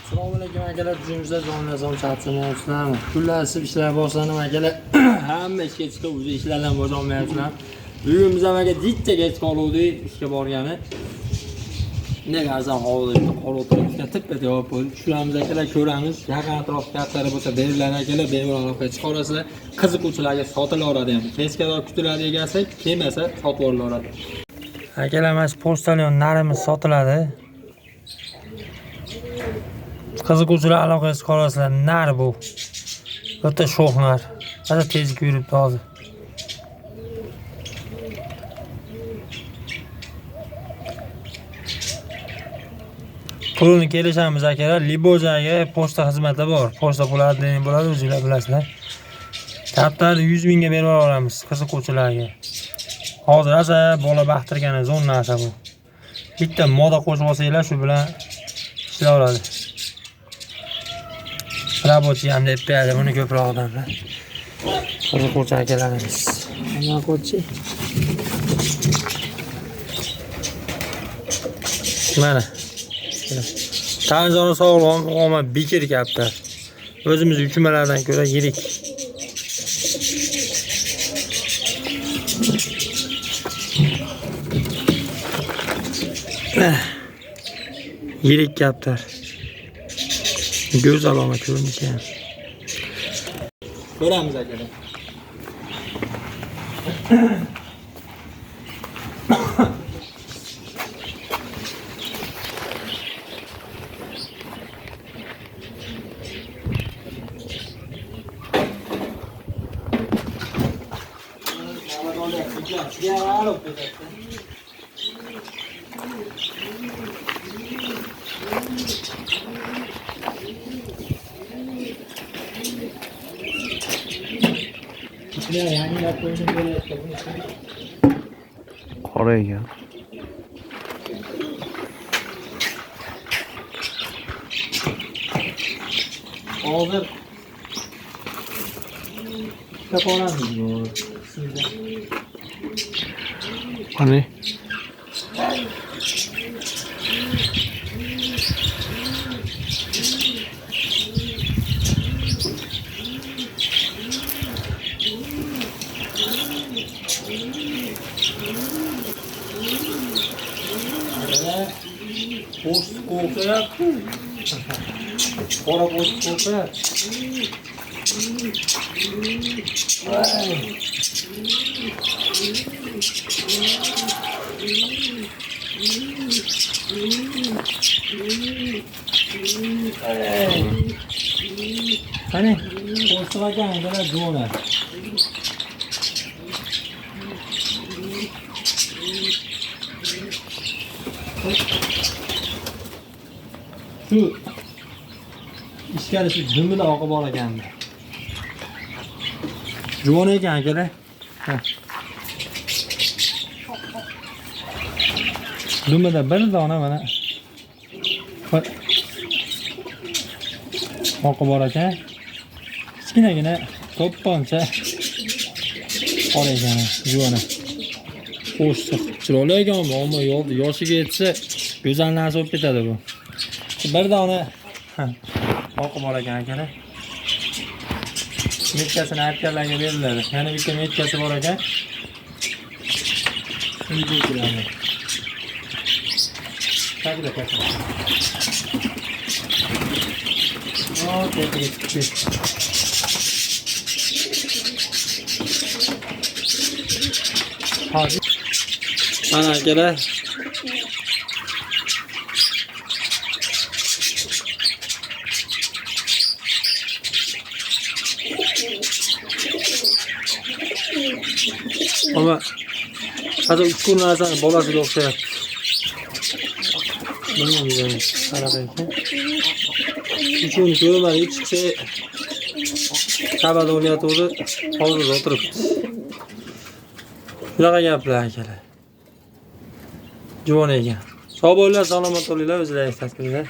Assalomu alaykum akalar, tushimizda jonlazom chatmayapsizlarmi? Kunlar isib ishlar boshlanib akalar, hamma ishga chiqib o'zi ishlardan boshlolmayapsizlar. Bugun biz ham aka ditta kech qoluvdik ishga borgani. Nega azam hovlida qolib o'tiribdi, tippa javob bo'ldi. Tushiramiz akalar, ko'ramiz. Yaqin atrof katlari bo'lsa beriladi akalar, bemalol aloqa chiqarasizlar. Qiziquvchilarga sotilaveradi ham. Tezkor kutiladi egasi, kelmasa sotib olaveradi. Akalar, mana shu pochtalyon narimiz sotiladi. Qiziquvchilar aloqasi qolasizlar. Nar bu. O'ta sho'x nar. Hozir tez yuribdi hozir. Pulini kelishamiz akalar. Libojaga pochta xizmati bor. Pochta puladi bo'ladi, o'zingizlar bilasizlar. Kattani 100 mingga berib olamiz qiziquvchilarga. Hozir asa bola baxtirgani zo'n narsa bu. Bitta moda qo'shib olsanglar, shu bilan ishlayveradi. Rabochi ham deb beradi, buni ko'proq odamlar. Qiziquvchi akalarimiz. Mana qo'chi. Mana. Tanzoni sog'lom, omad bekir kaptar. O'zimiz uchmalardan ko'ra yirik. Yirik kaptar. Göz alama ko'rinishi ham. Ko'ramiz akalar. Qora ekan. Hozir kaponamiz bor. Qani? Post ko'payapti. Qora post ko'payapti. Qani, postga qanday jo'na? Şu iskali shu dumida oqib bor ekandi. Juvon ekan akalar. Dumida bir dona mana oqib bor ekan. Kichkinagina to'pponcha qora ekan juvoni. Qo'shsiq chiroyli ekan, ammo yoshiga yetsa go'zal narsa bo'lib ketadi bu. Bir dona oqib bor ekan akalar. Metkasini aytganlarga beriladi. Yana bitta metkasi bor ekan. Shunga keladi. Tagida katta. Hozir mana akalar. Ama hozir 3 kun nazar bolasiga o'xshayapti. Bilmayman, qanaqa ekan. 3 kun ko'rmadi, chiqsa sabada o'ynatuvdi, hozir o'tiribdi. Shunaqa gaplar akalar. Juvon ekan. Sog' bo'linglar, salomat bo'linglar, o'zlaringiz tasbihlar.